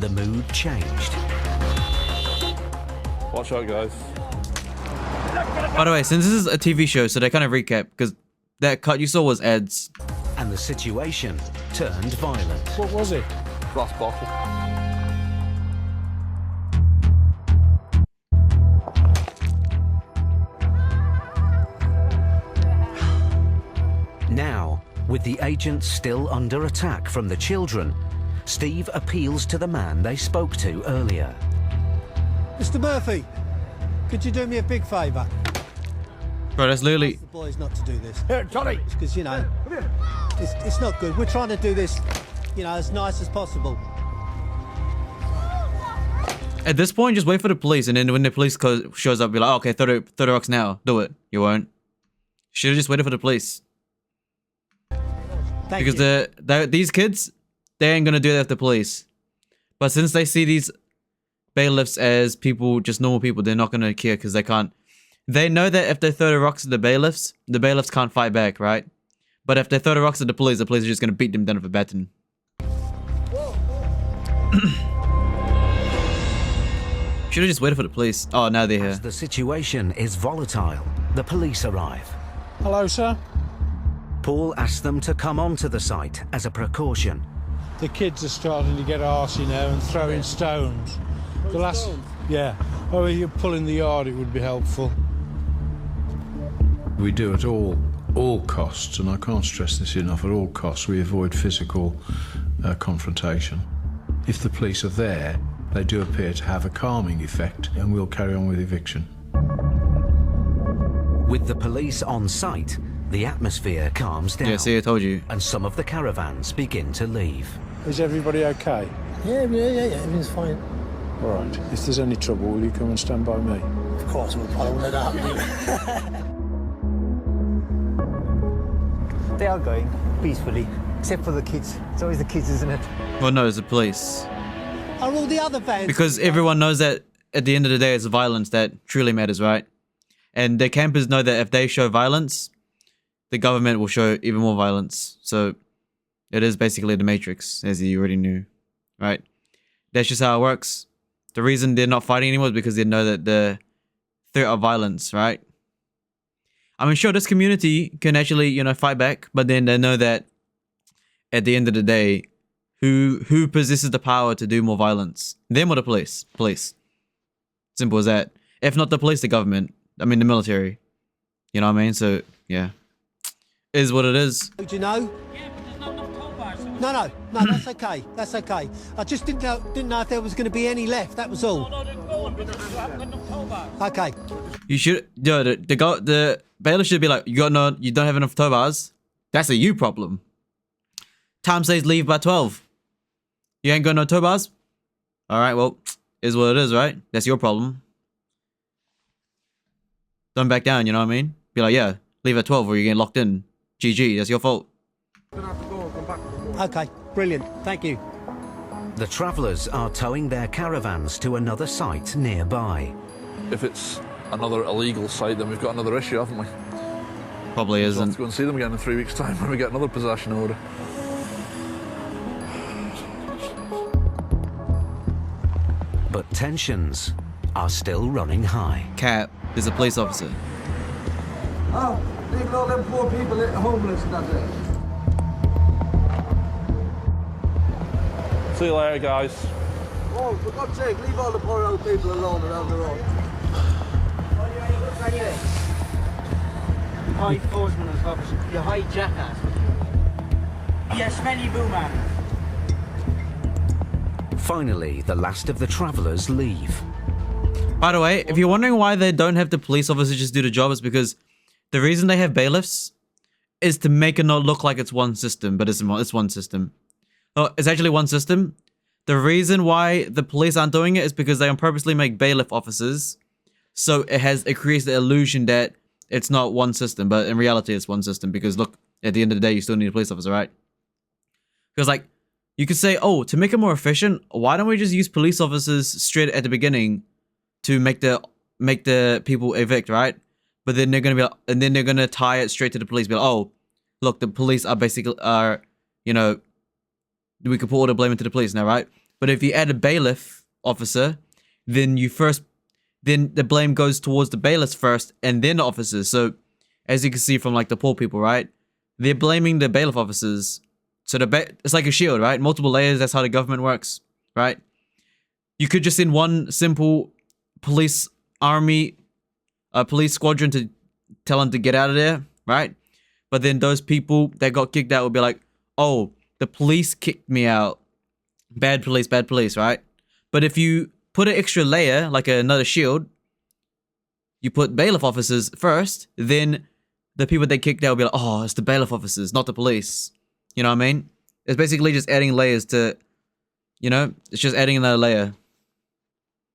the mood changed. Watch out, guys. By the way, since this is a TV show, so they kind of recap, because that cut you saw was ads. And the situation turned violent. What was it? Glass bottle. Now, with the agents still under attack from the children, Steve appeals to the man they spoke to earlier. Mr. Murphy, could you do me a big favour? Bro, that's literally... The boys not to do this. Here, Johnny. Because, you know, it's not good. We're trying to do this, you know, as nice as possible. At this point, just wait for the police, and then when the police shows up, be like, oh, okay, 30 rocks now. Do it. You won't. Should've just waited for the police. Because these kids, they ain't gonna do that with the police. But since they see these bailiffs as people, just normal people, they're not gonna care because they can't. They know that if they throw the rocks at the bailiffs can't fight back, right? But if they throw the rocks at the police are just gonna beat them down with a baton. Should've just waited for the police. Oh, now they're here. As the situation is volatile, the police arrive. Hello, sir. Paul asks them to come onto the site as a precaution. The kids are starting to get arsey now and throwing stones. The last, yeah. Oh, if you're pulling the yard, it would be helpful. We do at all costs, and I can't stress this enough, at all costs, we avoid physical confrontation. If the police are there, they do appear to have a calming effect, and we'll carry on with eviction. With the police on site, the atmosphere calms down. Yeah, see, I told you. And some of the caravans begin to leave. Is everybody okay? Yeah, everything's fine. All right. If there's any trouble, will you come and stand by me? Of course, we'll probably let that happen. They are going peacefully, except for the kids. It's always the kids, isn't it? Well, no, it's the police. Are all the other vans? Because everyone knows that at the end of the day, it's violence that truly matters, right? And the campers know that if they show violence, the government will show even more violence. So it is basically the Matrix, as you already knew, right? That's just how it works. The reason they're not fighting anymore is because they know that the threat of violence, right? I mean, sure, this community can actually, you know, fight back, but then they know that at the end of the day, who possesses the power to do more violence? Them or the police? Police. Simple as that. If not the police, the government. I mean, the military. You know what I mean? So, yeah. Is what it is. Do you know? No, that's okay. That's okay. I just didn't know if there was going to be any left. That was all. Okay. You should, yo, the bailiff should be like, you don't have enough tow bars. That's a you problem. Time says leave by 12. You ain't got no tow bars? All right, well, is what it is, right? That's your problem. Don't back down, you know what I mean? Be like, yeah, leave at 12 or you're getting locked in. GG, that's your fault. Okay, brilliant. Thank you. The travellers are towing their caravans to another site nearby. If it's another illegal site, then we've got another issue, haven't we? Probably isn't. We'll have to go and see them again in 3 weeks' time when we get another possession order. But tensions are still running high. Cap, there's a police officer. Oh, leaving all them poor people homeless and that's it. See you later, guys. Oh, for God's sake, leave all the poor old people alone around the road. High Forsman as well. You high jackass. You smelly boomer. Finally, the last of the travellers leave. By the way, if you're wondering why they don't have the police officers just do the job, it's because the reason they have bailiffs is to make it not look like it's one system, but it's one system. Oh, it's actually one system. The reason why the police aren't doing it is because they purposely make bailiff officers, so it creates the illusion that it's not one system, but in reality it's one system. Because look, at the end of the day, you still need a police officer, right? Because like, you could say, oh, to make it more efficient, why don't we just use police officers straight at the beginning to make the people evict, right? But then they're gonna tie it straight to the police. Be like, oh, look, the police are you know, we could put all the blame into the police now, right? But if you add a bailiff officer, then you first then the blame goes towards the bailiffs first and then the officers. So as you can see from like the poor people, right? They're blaming the bailiff officers. So it's like a shield, right? Multiple layers, that's how the government works, right? You could just send one simple police squadron to tell them to get out of there, right? But then those people that got kicked out will be like, oh, the police kicked me out. Bad police, right? But if you put an extra layer, like another shield, you put bailiff officers first, then the people they kicked out will be like, oh, it's the bailiff officers, not the police. You know what I mean? It's basically just adding layers to, you know, it's just adding another layer.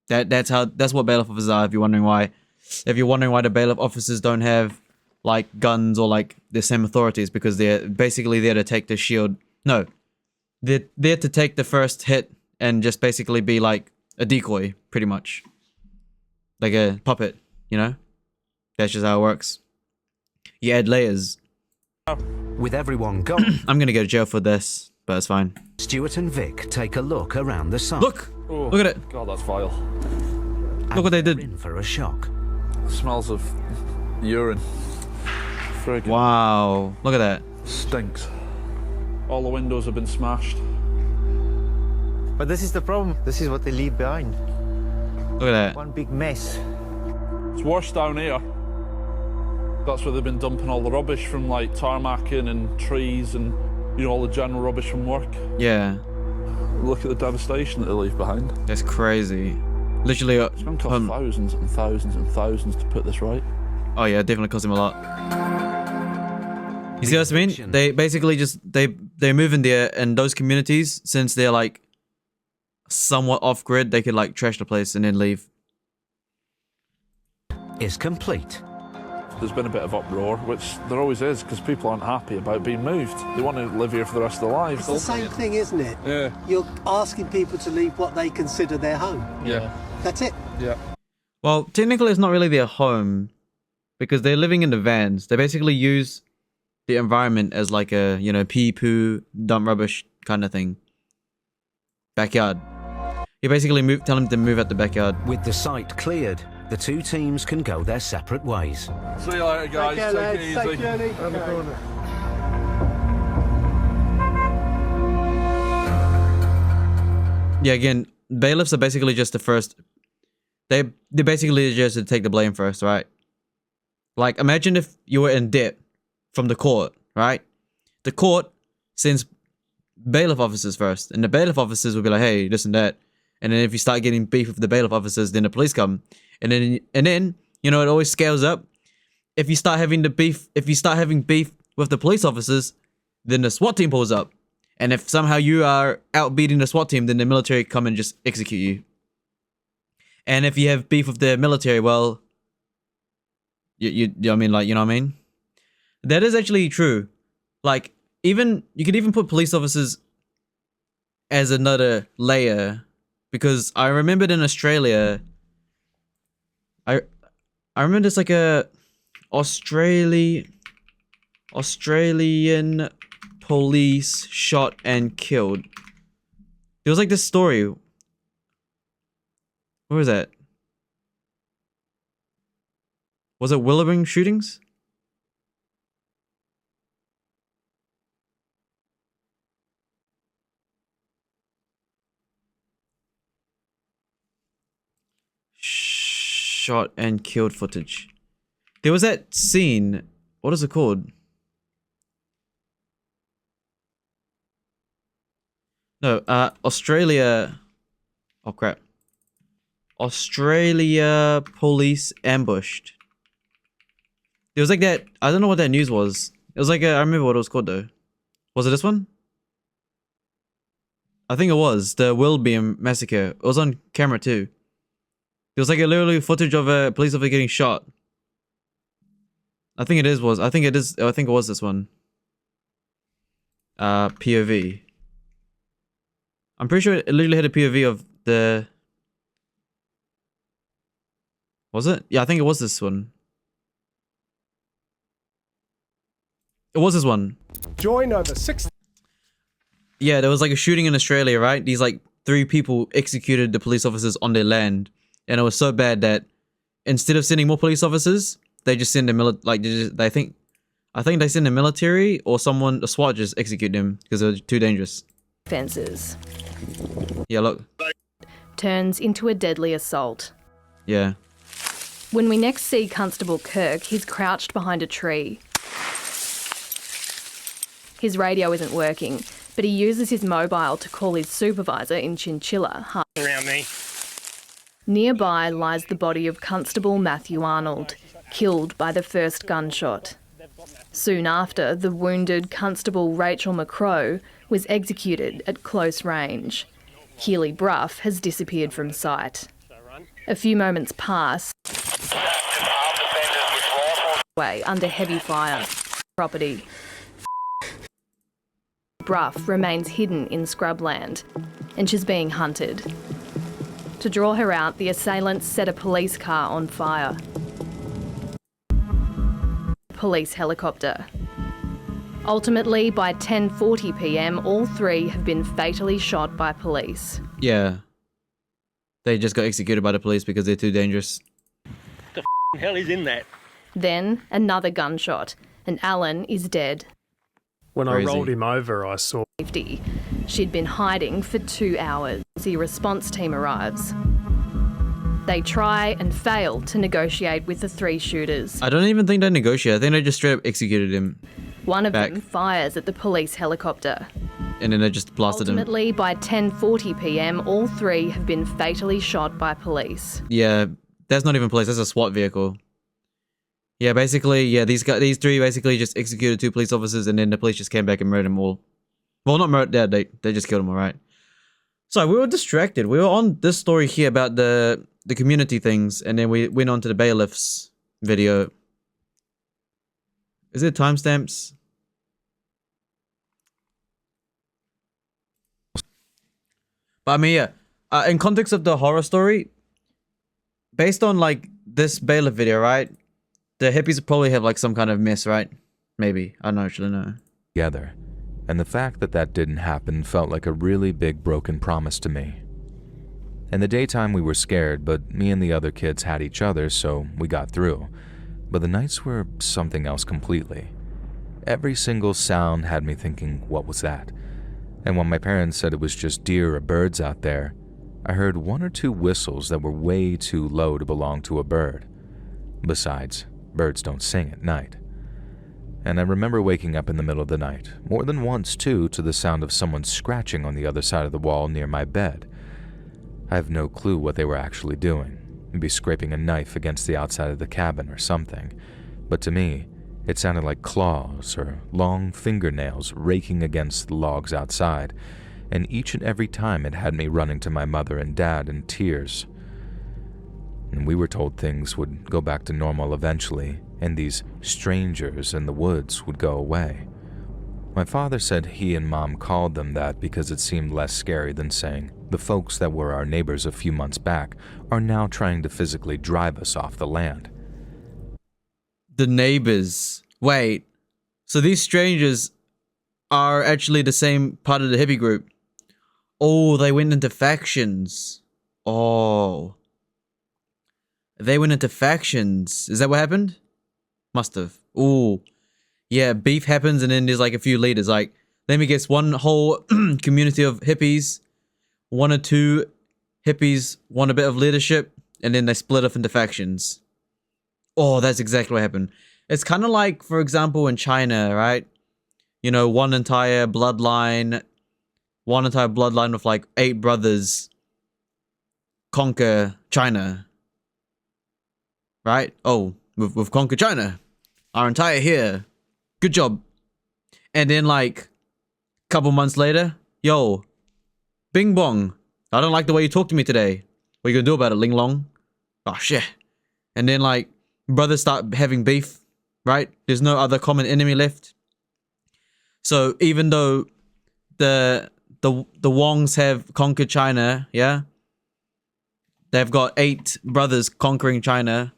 That's what bailiff officers are, if you're wondering why. If you're wondering why the bailiff officers don't have like guns or like the same authorities, because they're basically there to take the shield. No, they're there to take the first hit and just basically be like a decoy, pretty much. Like a puppet, you know? That's just how it works. You add layers. With everyone gone, I'm gonna go to jail for this, but it's fine. Stuart and Vic take a look around the site. Look! Oh, look at it! God, that's vile. Look what they did. In for a shock. It smells of urine. Friggin' Wow, look at that. Stinks. All the windows have been smashed. But this is the problem. This is what they leave behind. Look at that. One big mess. It's worse down here. That's where they've been dumping all the rubbish from like tarmacking and trees and, you know, all the general rubbish from work. Yeah. Look at the devastation that they leave behind. That's crazy. Literally, it's going to cost thousands and thousands and thousands to put this right. Oh yeah, it definitely cost him a lot. You see what I mean? They basically just they move in there, and those communities, since they're like somewhat off grid, they could like trash the place and then leave. Is complete. There's been a bit of uproar, which there always is, because people aren't happy about being moved. They want to live here for the rest of their lives. It's the same thing, isn't it? Yeah. You're asking people to leave what they consider their home. Yeah. That's it. Yeah. Well, technically it's not really their home, because they're living in the vans. They basically use the environment as like a, you know, pee poo, dump rubbish kind of thing. Backyard. You basically tell them to move out the backyard. With the site cleared, the two teams can go their separate ways. See you later, guys. Take it easy. Safe journey. Around the corner. Yeah, again, bailiffs are basically just the first. They're basically just to take the blame first, right? Like, imagine if you were in debt from the court, right? The court sends bailiff officers first, and the bailiff officers will be like, hey, this and that. And then if you start getting beef with the bailiff officers, then the police come. And then, you know, it always scales up. If you start having beef with the police officers, then the SWAT team pulls up. And if somehow you are outbeating the SWAT team, then the military come and just execute you. And if you have beef with the military, well, I mean, like, you know what I mean? That is actually true. Like, you could even put police officers as another layer, because I remembered in Australia, I remember there's like a Australian police shot and killed. There was like this story. Where was that? Was it Willowing shootings? Shot and killed footage. There was that scene. What is it called? No, Australia. Oh crap. Australia police ambushed. It was like that. I don't know what that news was. It was like I remember what it was called though. Was it this one? I think it was the Wilbeam massacre. It was on camera too. There was like a literally footage of a police officer getting shot. I think it was this one. POV. I'm pretty sure it literally had a POV of the... Was it? Yeah, I think it was this one. It was this one. Join on the 6th. Yeah, there was like a shooting in Australia, right? These like 3 people executed the police officers on their land. And it was so bad that instead of sending more police officers, they just send I think they send the military or a SWAT just execute them because they're too dangerous. Fences. Yeah, look. Turns into a deadly assault. Yeah. When we next see Constable Kirk, he's crouched behind a tree. His radio isn't working, but he uses his mobile to call his supervisor in Chinchilla. Around me. Nearby lies the body of Constable Matthew Arnold, killed by the first gunshot. Soon after, the wounded Constable Rachel McCrow was executed at close range. Healy Bruff has disappeared from sight. A few moments pass under heavy fire. Property. Bruff remains hidden in scrubland, and she's being hunted. To draw her out, the assailants set a police car on fire. Police helicopter. Ultimately, by 10:40 p.m, all three have been fatally shot by police. Yeah. They just got executed by the police because they're too dangerous. The hell is in that? Then, another gunshot, and Alan is dead. When I rolled him over, I saw... She'd been hiding for 2 hours. The response team arrives. They try and fail to negotiate with the three shooters. I don't even think they negotiated. I think they just straight up executed him. One of them fires at the police helicopter. And then they just blasted him. Ultimately, by 10:40 p.m, all three have been fatally shot by police. Yeah, that's not even police. That's a SWAT vehicle. Yeah, basically, yeah, these three basically just executed 2 police officers, and then the police just came back and murdered them all. Well, not murdered. Yeah, they just killed them all, right? So we were distracted. We were on this story here about the community things, and then we went on to the bailiffs video. Is it timestamps? But I mean, yeah. In context of the horror story, based on like this bailiff video, right? The hippies probably have like some kind of mess, right? Maybe. I don't actually know. Together. And the fact that that didn't happen felt like a really big broken promise to me. In the daytime we were scared, but me and the other kids had each other, so we got through. But the nights were something else completely. Every single sound had me thinking, what was that? And when my parents said it was just deer or birds out there, I heard 1 or 2 whistles that were way too low to belong to a bird. Besides, birds don't sing at night. And I remember waking up in the middle of the night, more than once too, to the sound of someone scratching on the other side of the wall near my bed. I have no clue what they were actually doing. Maybe scraping a knife against the outside of the cabin or something. But to me, it sounded like claws or long fingernails raking against the logs outside, and each and every time it had me running to my mother and dad in tears. And we were told things would go back to normal eventually, and these strangers in the woods would go away. My father said he and Mom called them that because it seemed less scary than saying, the folks that were our neighbors a few months back are now trying to physically drive us off the land. The neighbors. Wait. So these strangers are actually the same part of the hippie group. Oh, they went into factions. Oh. They went into factions. Is that what happened? Must have. Ooh. Yeah, beef happens and then there's like a few leaders. Like, let me guess, one whole community of hippies, 1 or 2 hippies want a bit of leadership, and then they split off into factions. Oh, that's exactly what happened. It's kind of like, for example, in China, right? You know, one entire bloodline with like 8 brothers conquer China. Right? Oh, we've conquered China. Our entire here. Good job. And then like a couple months later, yo, bing bong. I don't like the way you talk to me today. What are you gonna do about it, Ling Long? Oh shit. And then like brothers start having beef, right? There's no other common enemy left. So even though the Wongs have conquered China, yeah, they've got 8 brothers conquering China.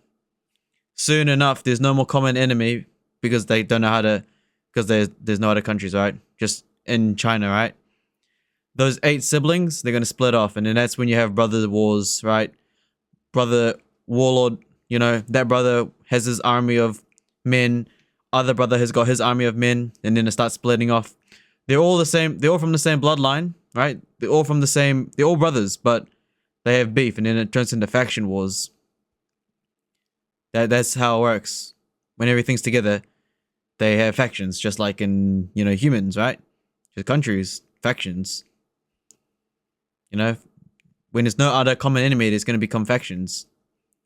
Soon enough, there's no more common enemy because they don't know how to, because there's no other countries, right? Just in China, right? Those 8 siblings, they're going to split off. And then that's when you have brother wars, right? Brother warlord you know, that brother has his army of men, other brother has got his army of men, and then it starts splitting off. They're all the same, they're all from the same bloodline, right? They're all from the same, they're all brothers, but they have beef, and then it turns into faction wars. That's how it works. When everything's together, they have factions, just like in, you know, humans, right? Just countries, factions. You know, when there's no other common enemy, there's going to become factions.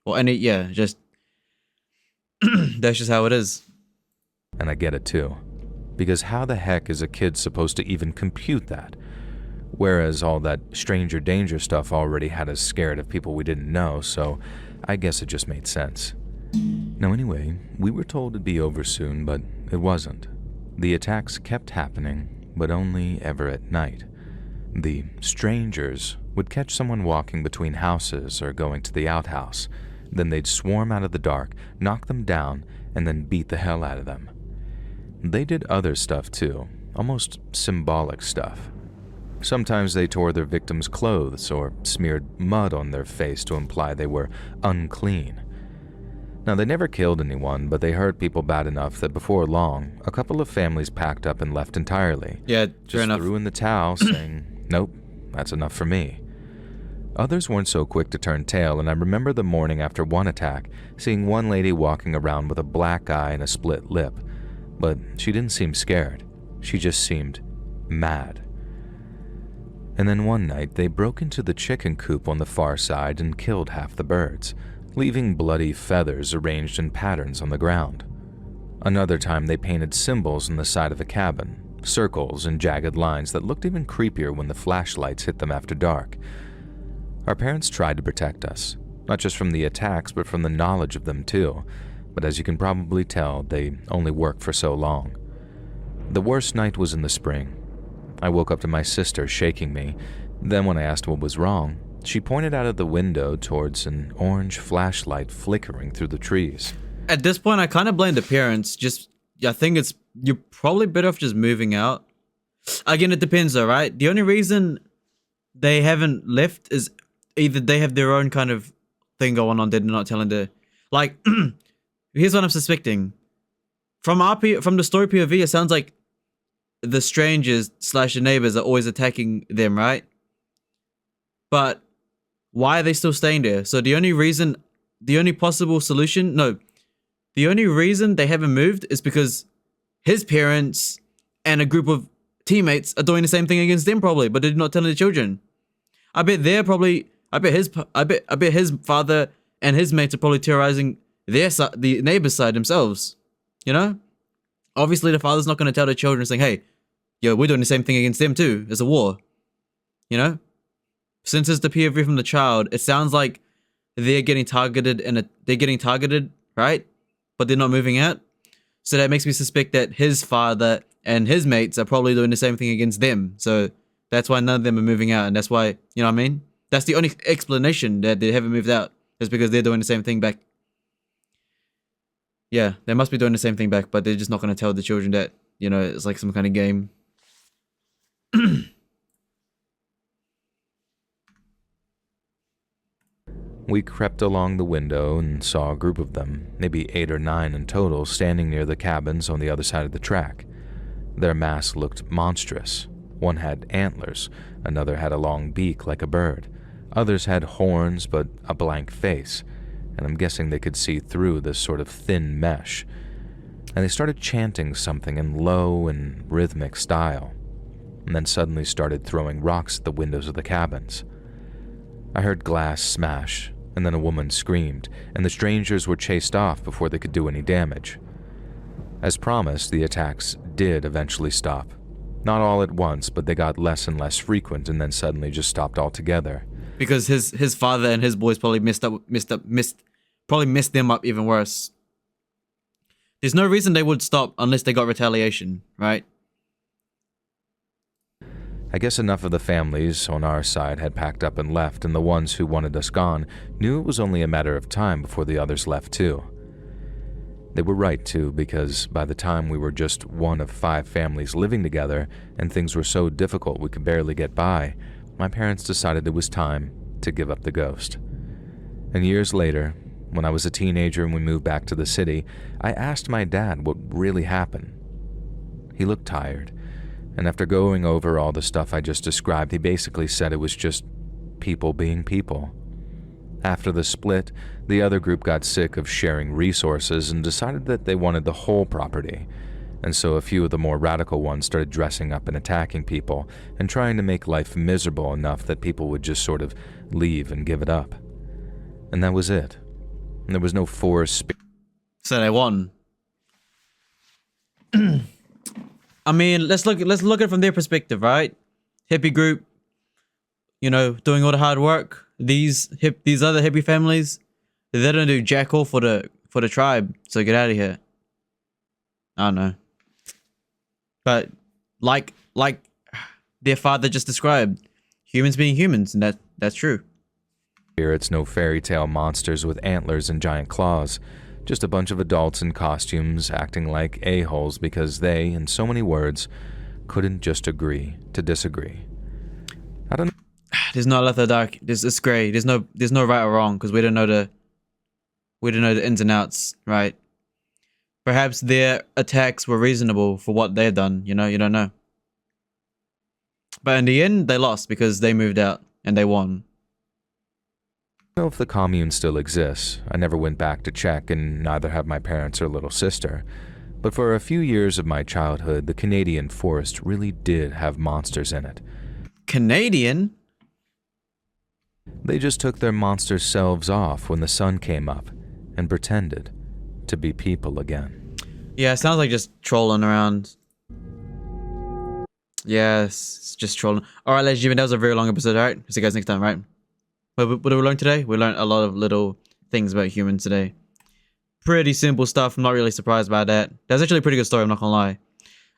Or any, yeah, just, that's just how it is. And I get it too. Because how the heck is a kid supposed to even compute that? Whereas all that stranger danger stuff already had us scared of people we didn't know, so I guess it just made sense. Now anyway, we were told it'd be over soon, but it wasn't. The attacks kept happening, but only ever at night. The strangers would catch someone walking between houses or going to the outhouse. Then they'd swarm out of the dark, knock them down, and then beat the hell out of them. They did other stuff too, almost symbolic stuff. Sometimes they tore their victims' clothes or smeared mud on their face to imply they were unclean. Now, they never killed anyone, but they hurt people bad enough that before long, a couple of families packed up and left entirely. Yeah, just threw in the towel, saying, "Nope, that's enough for me." Others weren't so quick to turn tail, and I remember the morning after one attack, seeing one lady walking around with a black eye and a split lip. But she didn't seem scared. She just seemed mad. And then one night, they broke into the chicken coop on the far side and killed half the birds, leaving bloody feathers arranged in patterns on the ground. Another time, they painted symbols on the side of the cabin, circles and jagged lines that looked even creepier when the flashlights hit them after dark. Our parents tried to protect us, not just from the attacks, but from the knowledge of them too. But as you can probably tell, they only work for so long. The worst night was in the spring. I woke up to my sister shaking me. Then when I asked what was wrong, she pointed out of the window towards an orange flashlight flickering through the trees. At this point, I kind of blame the parents. I think you're probably better off just moving out. Again, it depends though, right? The only reason they haven't left is either they have their own kind of thing going on, they're not telling like, here's what I'm suspecting. From the story POV, it sounds like the strangers / the neighbors are always attacking them, right? But why are they still staying there? So the only reason they haven't moved is because his parents and a group of teammates are doing the same thing against them probably, but they're not telling the children. I bet his father and his mates are probably terrorizing the neighbor's side themselves. You know? Obviously the father's not going to tell the children saying, "Hey, yo, we're doing the same thing against them too. It's a war." You know? Since it's the POV from the child, it sounds like they're getting targeted right? But they're not moving out. So that makes me suspect that his father and his mates are probably doing the same thing against them. So that's why none of them are moving out. And that's why, you know what I mean? That's the only explanation that they haven't moved out. Is because they're doing the same thing back. Yeah, they must be doing the same thing back, but they're just not going to tell the children that, you know, it's like some kind of game. We crept along the window and saw a group of them, maybe 8 or 9 in total, standing near the cabins on the other side of the track. Their mass looked monstrous. One had antlers, another had a long beak like a bird, others had horns but a blank face, and I'm guessing they could see through this sort of thin mesh. And they started chanting something in low and rhythmic style, and then suddenly started throwing rocks at the windows of the cabins. I heard glass smash, and then a woman screamed, and the strangers were chased off before they could do any damage. As promised, the attacks did eventually stop. Not all at once, but they got less and less frequent and then suddenly just stopped altogether. Because his father and his boys probably messed them up even worse. There's no reason they would stop unless they got retaliation, right? I guess enough of the families on our side had packed up and left, and the ones who wanted us gone knew it was only a matter of time before the others left too. They were right too, because by the time we were just one of 5 families living together and things were so difficult we could barely get by, my parents decided it was time to give up the ghost. And years later, when I was a teenager and we moved back to the city, I asked my dad what really happened. He looked tired, and after going over all the stuff I just described, he basically said it was just people being people. After the split, the other group got sick of sharing resources and decided that they wanted the whole property, and so a few of the more radical ones started dressing up and attacking people and trying to make life miserable enough that people would just sort of leave and give it up. And that was it. And there was no force. So they won. I mean, let's look at it from their perspective, right? Hippie group, you know, doing all the hard work. These other hippie families, they don't do jack all for the tribe. So get out of here. I don't know. But like their father just described, humans being humans, and that's true. Here it's no fairy tale monsters with antlers and giant claws, just a bunch of adults in costumes acting like a-holes because they, in so many words, couldn't just agree to disagree. I don't know. There's no left or dark. It's gray. There's no right or wrong because we don't know the ins and outs, right? Perhaps their attacks were reasonable for what they've done. You know, you don't know. But in the end, they lost because they moved out and they won. I don't know if the commune still exists. I never went back to check, and neither have my parents or little sister. But for a few years of my childhood, the Canadian forest really did have monsters in it. Canadian? They just took their monster selves off when the sun came up and pretended to be people again. Yeah, it sounds like just trolling around. Yes, it's just trolling. Alright, ladies and gentlemen, that was a very long episode, alright? See you guys next time, right? What did we learn today? We learned a lot of little things about humans today. Pretty simple stuff. I'm not really surprised by that. That's actually a pretty good story, I'm not gonna lie.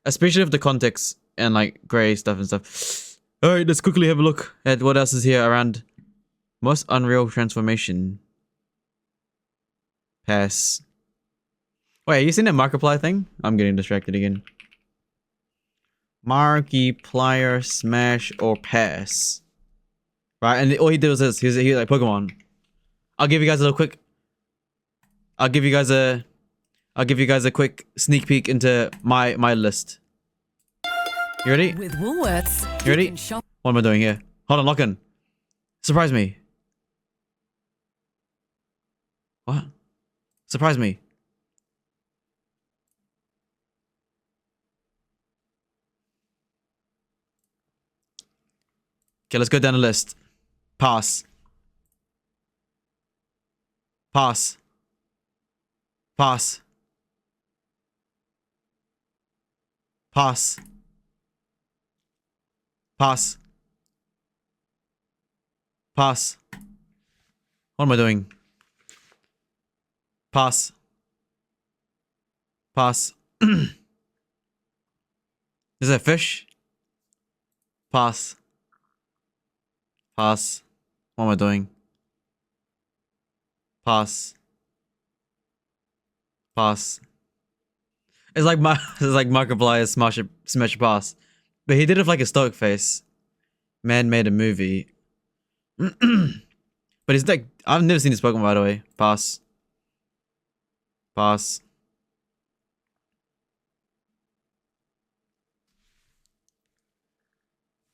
Especially with the context and like grey stuff and stuff. Alright, let's quickly have a look at what else is here around. Most unreal transformation. Pass. Wait, you seen that Markiplier thing? I'm getting distracted again. Markiplier, smash, or pass. Right, and all he did was this. He's like Pokemon. I'll give you guys a little quick. I'll give you guys a quick sneak peek into my list. You ready? With Woolworths. You ready? What am I doing here? Hold on, lock in. Surprise me. What? Surprise me. Okay, let's go down the list. Pass. Pass. Pass. Pass. Pass. Pass. What am I doing? Pass. Pass. Is that a fish? Pass. Pass. What am I doing? Pass. Pass. It's like Markiplier smash pass. But he did it with like a stoic face. Man made a movie. But it's like, I've never seen this Pokemon, by the way. Pass. Pass.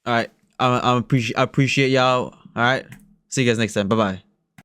Alright. I appreciate y'all. Alright. See you guys next time. Bye bye.